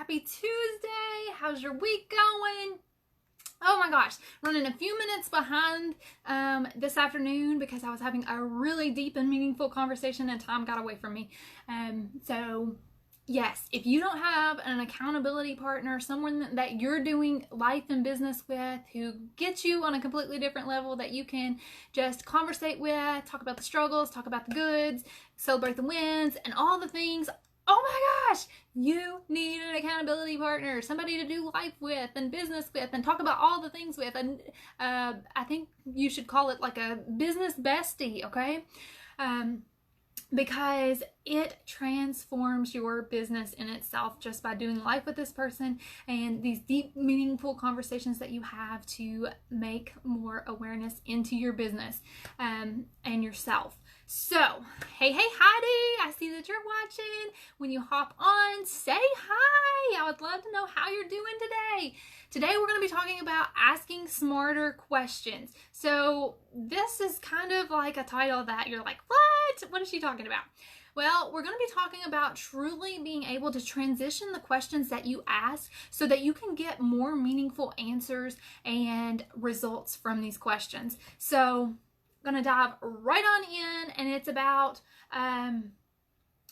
Happy Tuesday. How's your week going? Oh my gosh, running a few minutes behind this afternoon because I was having a really deep and meaningful conversation and time got away from me. So yes, if you don't have an accountability partner, someone that you're doing life and business with who gets you on a completely different level that you can just conversate with, talk about the struggles, talk about the goods, celebrate the wins, and all the things. Oh my gosh, you need an accountability partner, somebody to do life with and business with and talk about all the things with. And I think you should call it like a business bestie, okay? Because it transforms your business in itself just by doing life with this person and these deep, meaningful conversations that you have to make more awareness into your business and yourself. So, hey Heidi, I see that you're watching. When you hop on, say hi. I would love to know how you're doing today. Today we're going to be talking about asking smarter questions. So this is kind of like a title that you're like, what? What is she talking about? Well, we're going to be talking about truly being able to transition the questions that you ask so that you can get more meaningful answers and results from these questions. So I'm going to dive right on in, and it's about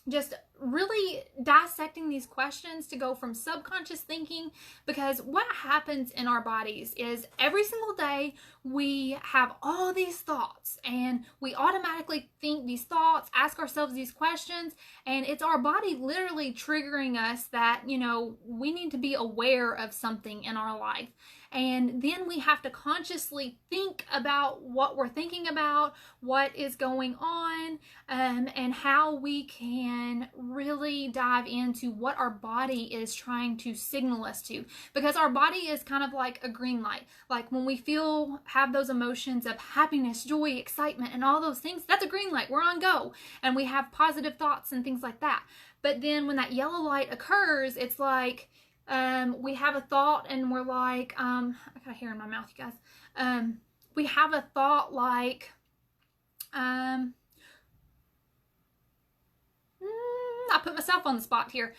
just really dissecting these questions to go from subconscious thinking, because what happens in our bodies is every single day we have all these thoughts and we automatically think these thoughts, ask ourselves these questions, and it's our body literally triggering us that, you know, we need to be aware of something in our life. And then we have to consciously think about what we're thinking about, what is going on, and how we can really dive into what our body is trying to signal us to. Because our body is kind of like a green light. Like when we have those emotions of happiness, joy, excitement, and all those things, that's a green light. We're on go. And we have positive thoughts and things like that. But then when that yellow light occurs, it's like, we have a thought and we're like, I got hair in my mouth, you guys. We have a thought like, I put myself on the spot here.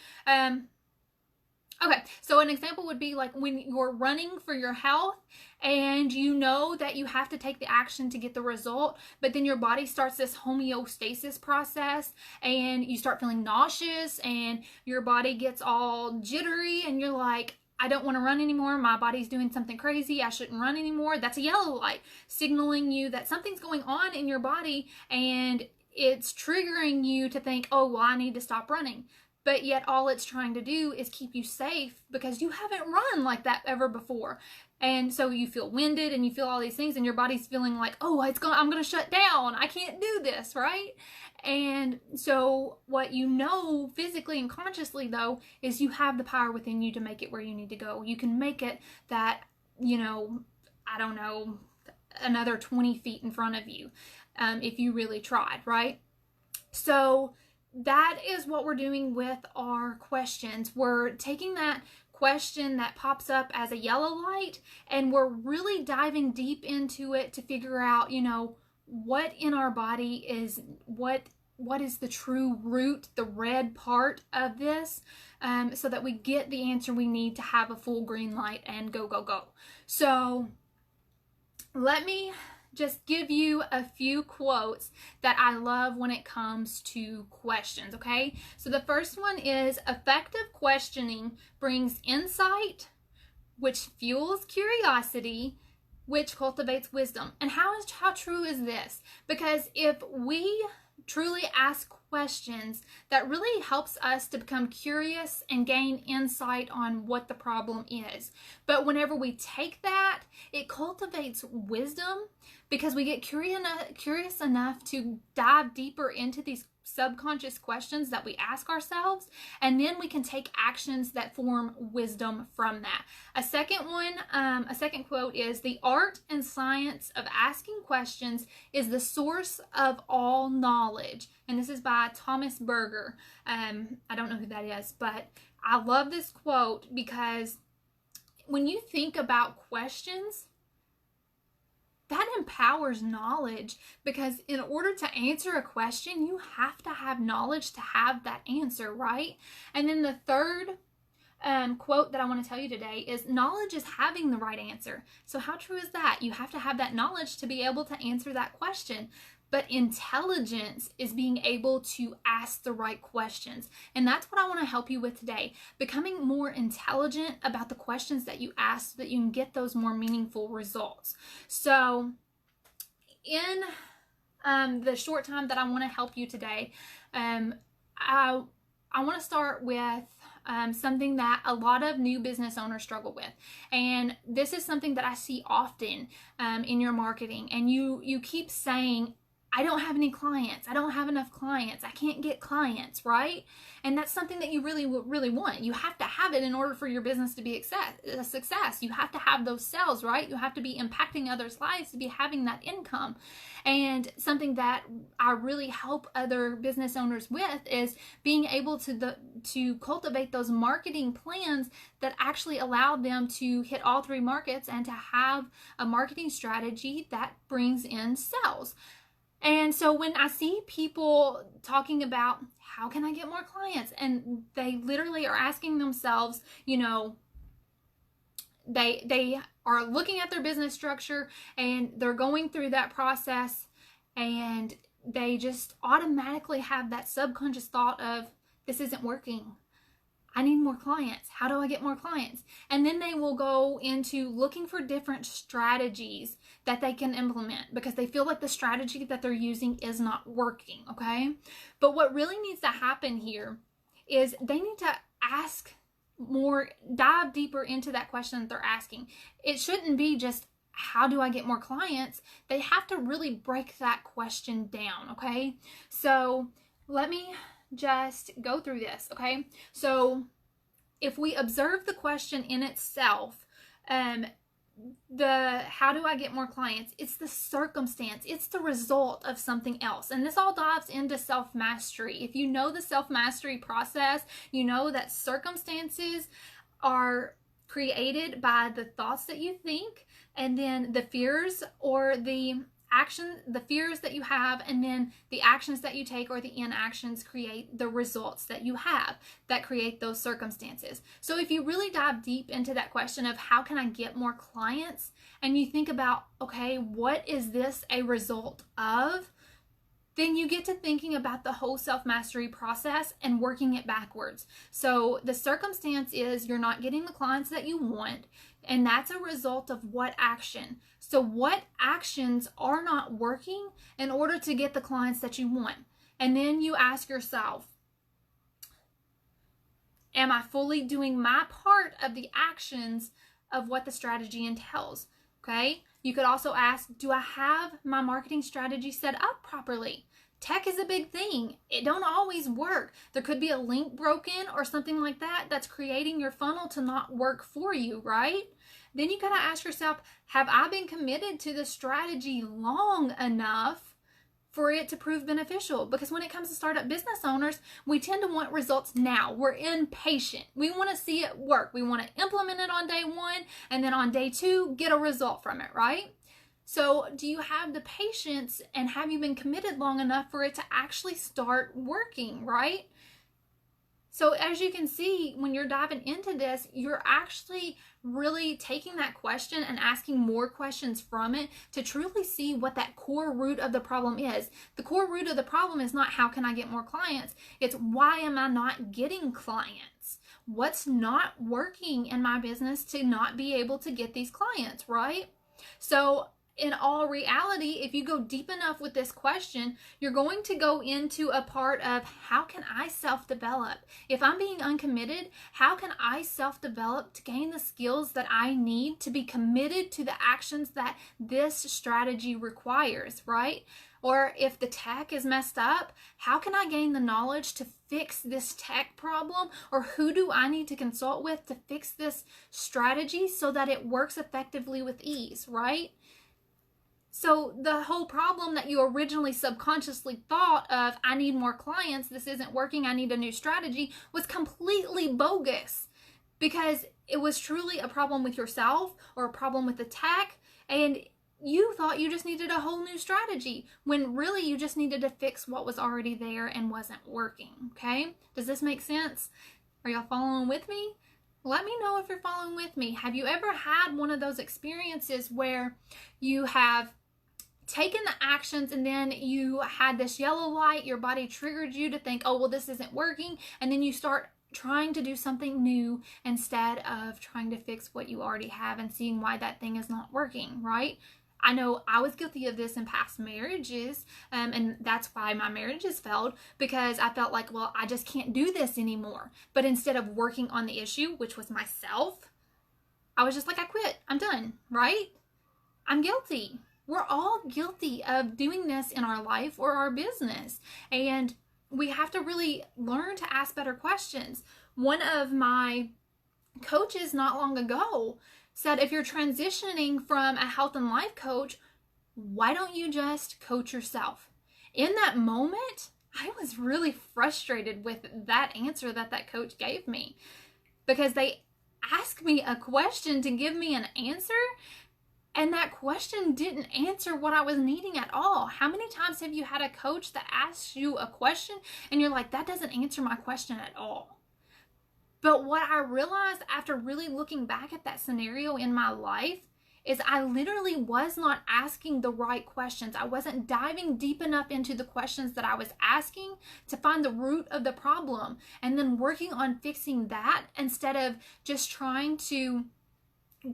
Okay, so an example would be like when you're running for your health and you know that you have to take the action to get the result, but then your body starts this homeostasis process and you start feeling nauseous and your body gets all jittery and you're like, I don't want to run anymore. My body's doing something crazy. I shouldn't run anymore. That's a yellow light signaling you that something's going on in your body and it's triggering you to think, oh, well, I need to stop running. But yet all it's trying to do is keep you safe because you haven't run like that ever before. And so you feel winded and you feel all these things and your body's feeling like, oh, I'm going to shut down. I can't do this, right? And so what you know physically and consciously, though, is you have the power within you to make it where you need to go. You can make it that, you know, I don't know, another 20 feet in front of you if you really tried, right? So that is what we're doing with our questions. We're taking that question that pops up as a yellow light and we're really diving deep into it to figure out, you know, what in our body is what is the true root, the red part of this, so that we get the answer we need to have a full green light and go, go, go. So let me just give you a few quotes that I love when it comes to questions, okay? So the first one is, effective questioning brings insight, which fuels curiosity, which cultivates wisdom. And how true is this? Because if we truly ask questions, that really helps us to become curious and gain insight on what the problem is. But whenever we take that, it cultivates wisdom because we get curious enough to dive deeper into these subconscious questions that we ask ourselves, and then we can take actions that form wisdom from that. A second quote is, the art and science of asking questions is the source of all knowledge. And this is by Thomas Berger. I don't know who that is, but I love this quote because when you think about questions, that empowers knowledge, because in order to answer a question, you have to have knowledge to have that answer, right? And then the third quote that I want to tell you today is, knowledge is having the right answer. So how true is that? You have to have that knowledge to be able to answer that question. But intelligence is being able to ask the right questions. And that's what I want to help you with today. Becoming more intelligent about the questions that you ask so that you can get those more meaningful results. So in the short time that I want to help you today, I want to start with something that a lot of new business owners struggle with. And this is something that I see often in your marketing. And you keep saying, I don't have any clients. I don't have enough clients. I can't get clients, right? And that's something that you really want. You have to have it in order for your business to be a success. You have to have those sales, right? You have to be impacting others' lives to be having that income. And something that I really help other business owners with is being able to cultivate those marketing plans that actually allow them to hit all three markets and to have a marketing strategy that brings in sales. And so when I see people talking about how can I get more clients, and they literally are asking themselves, you know, they are looking at their business structure and they're going through that process, and they just automatically have that subconscious thought of, this isn't working. I need more clients. How do I get more clients? And then they will go into looking for different strategies that they can implement because they feel like the strategy that they're using is not working, okay? But what really needs to happen here is they need to ask more, dive deeper into that question that they're asking. It shouldn't be just, how do I get more clients? They have to really break that question down, okay? So let me just go through this, okay? So if we observe the question in itself, the how do I get more clients, it's the circumstance, it's the result of something else. And this all dives into self-mastery. If you know the self-mastery process, you know that circumstances are created by the thoughts that you think, and then the fears or the fears that you have, and then the actions that you take or the inactions create the results that you have that create those circumstances. So if you really dive deep into that question of how can I get more clients, and you think about, okay, what is this a result of? Then you get to thinking about the whole self-mastery process and working it backwards. So the circumstance is you're not getting the clients that you want, and that's a result of what action? So what actions are not working in order to get the clients that you want? And then you ask yourself, am I fully doing my part of the actions of what the strategy entails? Okay. You could also ask, do I have my marketing strategy set up properly? Tech is a big thing. It don't always work. There could be a link broken or something like that that's creating your funnel to not work for you, right? Then you gotta ask yourself, have I been committed to the strategy long enough for it to prove beneficial? Because when it comes to startup business owners, we tend to want results now. We're impatient. We want to see it work. We want to implement it on day one, and then on day two, get a result from it, right? So do you have the patience, and have you been committed long enough for it to actually start working, right? So as you can see, when you're diving into this, you're actually really taking that question and asking more questions from it to truly see what that core root of the problem is. The core root of the problem is not how can I get more clients? It's why am I not getting clients? What's not working in my business to not be able to get these clients, right? So in all reality, if you go deep enough with this question, you're going to go into a part of how can I self-develop? If I'm being uncommitted, how can I self-develop to gain the skills that I need to be committed to the actions that this strategy requires, right? Or if the tech is messed up, how can I gain the knowledge to fix this tech problem? Or who do I need to consult with to fix this strategy so that it works effectively with ease, right? So the whole problem that you originally subconsciously thought of, I need more clients, this isn't working, I need a new strategy, was completely bogus, because it was truly a problem with yourself or a problem with the tech, and you thought you just needed a whole new strategy, when really you just needed to fix what was already there and wasn't working, okay? Does this make sense? Are y'all following with me? Let me know if you're following with me. Have you ever had one of those experiences where you have taken the actions and then you had this yellow light, your body triggered you to think, oh, well, this isn't working, and then you start trying to do something new instead of trying to fix what you already have and seeing why that thing is not working, right? I know I was guilty of this in past marriages, and that's why my marriages failed, because I felt like, well, I just can't do this anymore. But instead of working on the issue, which was myself, I was just like, I quit. I'm done, right? I'm guilty. We're all guilty of doing this in our life or our business. And we have to really learn to ask better questions. One of my coaches not long ago said, if you're transitioning from a health and life coach, why don't you just coach yourself? In that moment, I was really frustrated with that answer that coach gave me, because they asked me a question to give me an answer, and that question didn't answer what I was needing at all. How many times have you had a coach that asks you a question and you're like, that doesn't answer my question at all? But what I realized after really looking back at that scenario in my life is I literally was not asking the right questions. I wasn't diving deep enough into the questions that I was asking to find the root of the problem and then working on fixing that instead of just trying to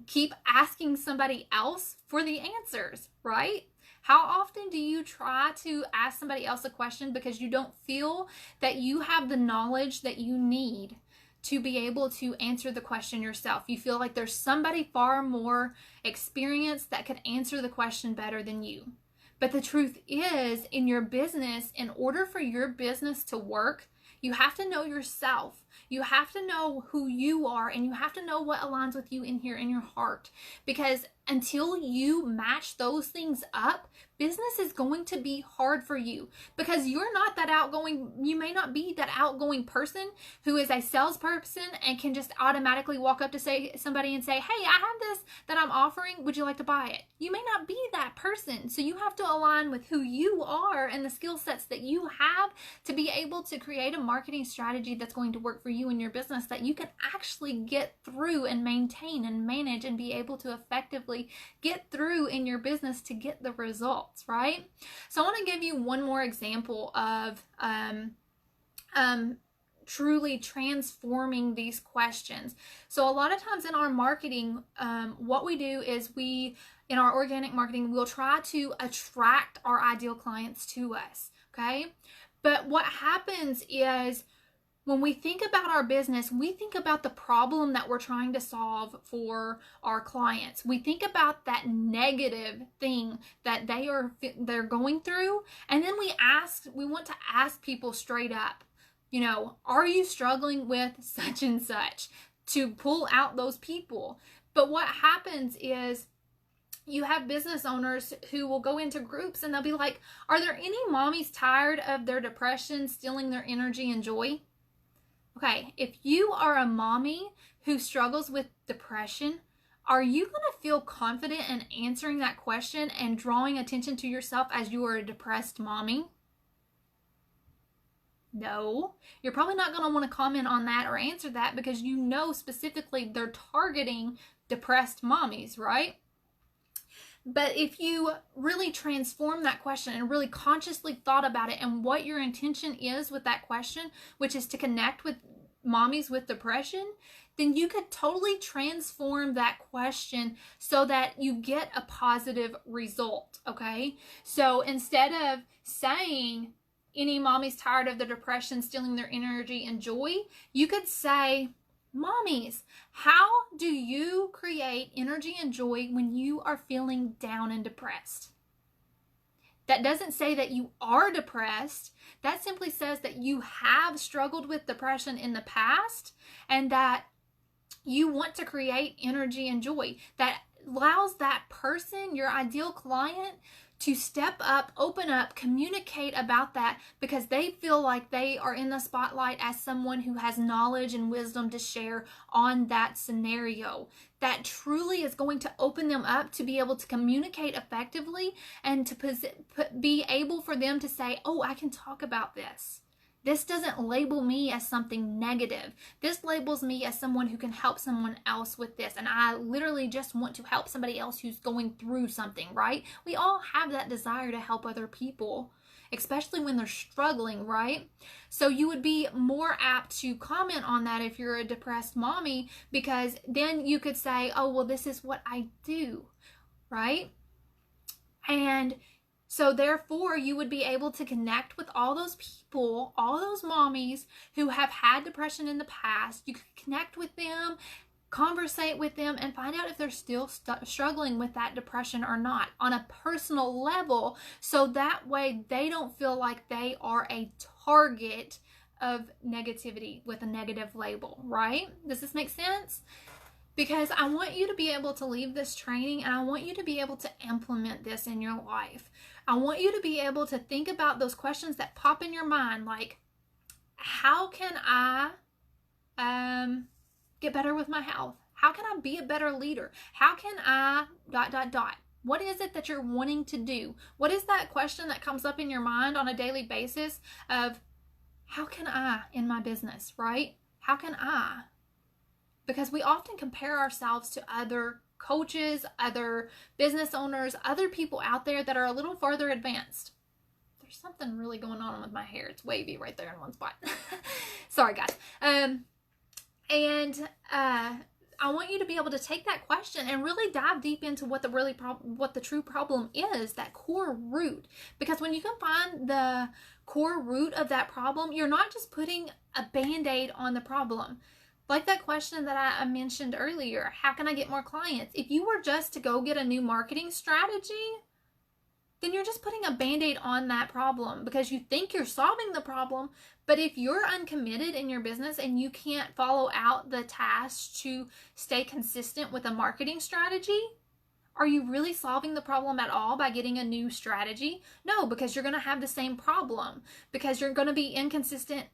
keep asking somebody else for the answers, right? How often do you try to ask somebody else a question because you don't feel that you have the knowledge that you need to be able to answer the question yourself? You feel like there's somebody far more experienced that could answer the question better than you. But the truth is, in your business, in order for your business to work, you have to know yourself. You have to know who you are, and you have to know what aligns with you in here in your heart. Because until you match those things up, business is going to be hard for you, because you're not that outgoing. You may not be that outgoing person who is a salesperson and can just automatically walk up to somebody and say, hey, I have this that I'm offering. Would you like to buy it? You may not be that person. So you have to align with who you are and the skill sets that you have to be able to create a marketing strategy that's going to work for you in your business, that you can actually get through and maintain and manage and be able to effectively get through in your business to get the results, right? So I want to give you one more example of truly transforming these questions. So a lot of times in our marketing, what we do is in our organic marketing, we'll try to attract our ideal clients to us, okay? But what happens is, when we think about our business, we think about the problem that we're trying to solve for our clients. We think about that negative thing that they're going through, and then we want to ask people straight up, are you struggling with such and such, to pull out those people. But what happens is, you have business owners who will go into groups and they'll be like, are there any mommies tired of their depression stealing their energy and joy? Okay, if you are a mommy who struggles with depression, are you going to feel confident in answering that question and drawing attention to yourself as you are a depressed mommy? No. You're probably not going to want to comment on that or answer that, because you know specifically they're targeting depressed mommies, right? But if you really transform that question and really consciously thought about it and what your intention is with that question, which is to connect with mommies with depression, then you could totally transform that question so that you get a positive result, okay? So instead of saying, any mommies tired of the depression stealing their energy and joy, you could say, mommies, how do you create energy and joy when you are feeling down and depressed? That doesn't say that you are depressed. That simply says that you have struggled with depression in the past and that you want to create energy and joy that allows that person, your ideal client, to step up, open up, communicate about that, because they feel like they are in the spotlight as someone who has knowledge and wisdom to share on that scenario. That truly is going to open them up to be able to communicate effectively and to be able for them to say, oh, I can talk about this. This doesn't label me as something negative. This labels me as someone who can help someone else with this. And I literally just want to help somebody else who's going through something, right? We all have that desire to help other people, especially when they're struggling, right? So you would be more apt to comment on that if you're a depressed mommy, because then you could say, oh, well, this is what I do, right? And so therefore, you would be able to connect with all those people, all those mommies who have had depression in the past. You could connect with them, conversate with them, and find out if they're still struggling with that depression or not on a personal level. So that way they don't feel like they are a target of negativity with a negative label, right? Does this make sense? Because I want you to be able to leave this training and I want you to be able to implement this in your life. I want you to be able to think about those questions that pop in your mind, like, how can I get better with my health? How can I be a better leader? How can I ... What is it that you're wanting to do? What is that question that comes up in your mind on a daily basis of, how can I in my business, right? How can I? Because we often compare ourselves to other coaches, other business owners, other people out there that are a little farther advanced. There's something really going on with my hair. It's wavy right there in one spot. Sorry, guys. I want you to be able to take that question and really dive deep into what the true problem is, that core root. Because when you can find the core root of that problem, you're not just putting a Band-Aid on the problem. Like that question that I mentioned earlier, how can I get more clients? If you were just to go get a new marketing strategy, then you're just putting a Band-Aid on that problem because you think you're solving the problem. But if you're uncommitted in your business and you can't follow out the tasks to stay consistent with a marketing strategy, are you really solving the problem at all by getting a new strategy? No, because you're going to have the same problem because you're going to be inconsistent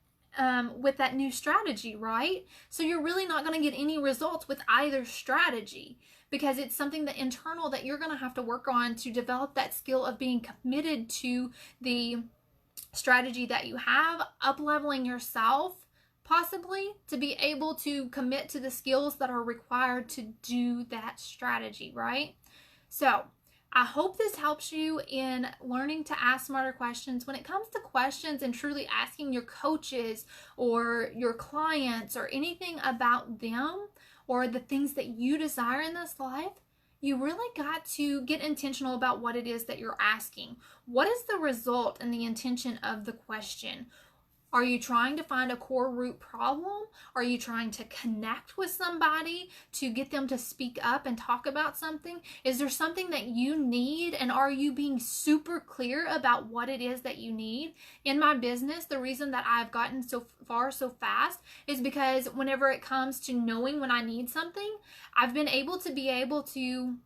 with that new strategy, right? So you're really not going to get any results with either strategy because it's something that internal that you're going to have to work on to develop that skill of being committed to the strategy that you have, up-leveling yourself possibly to be able to commit to the skills that are required to do that strategy, right? So I hope this helps you in learning to ask smarter questions. When it comes to questions and truly asking your coaches or your clients or anything about them or the things that you desire in this life, you really got to get intentional about what it is that you're asking. What is the result and the intention of the question? Are you trying to find a core root problem? Are you trying to connect with somebody to get them to speak up and talk about something? Is there something that you need, and are you being super clear about what it is that you need? In my business, the reason that I've gotten so far so fast is because whenever it comes to knowing when I need something, I've been able to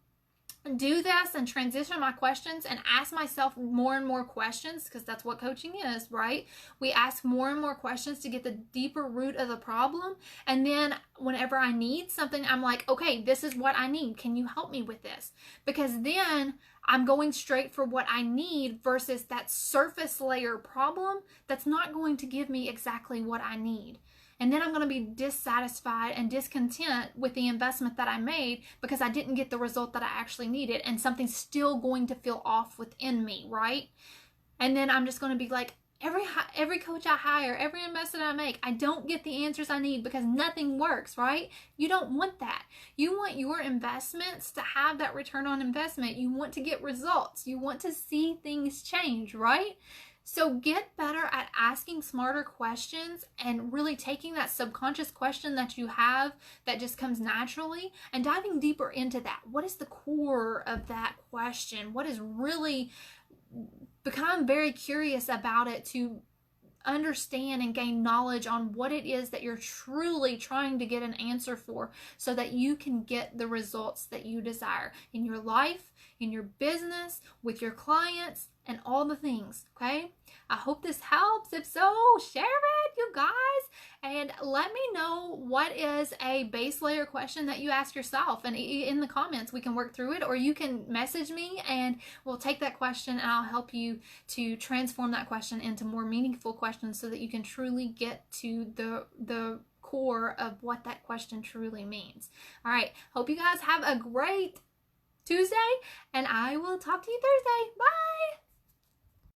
do this and transition my questions and ask myself more and more questions, because that's what coaching is, right? We ask more and more questions to get the deeper root of the problem. And then whenever I need something, I'm like, okay, this is what I need. Can you help me with this? Because then I'm going straight for what I need versus that surface layer problem that's not going to give me exactly what I need. And then I'm going to be dissatisfied and discontent with the investment that I made because I didn't get the result that I actually needed, and something's still going to feel off within me, right? And then I'm just going to be like, every coach I hire, every investment I make, I don't get the answers I need because nothing works, right? You don't want that. You want your investments to have that return on investment. You want to get results. You want to see things change, right? So get better at asking smarter questions and really taking that subconscious question that you have that just comes naturally and diving deeper into that. What is the core of that question? What is really, become very curious about it to understand and gain knowledge on what it is that you're truly trying to get an answer for so that you can get the results that you desire in your life, in your business, with your clients, and all the things, okay? I hope this helps. If so, share it, you guys. And let me know what is a base layer question that you ask yourself. And in the comments, we can work through it, or you can message me and we'll take that question and I'll help you to transform that question into more meaningful questions so that you can truly get to the core of what that question truly means. All right. Hope you guys have a great Tuesday, and I will talk to you Thursday. Bye.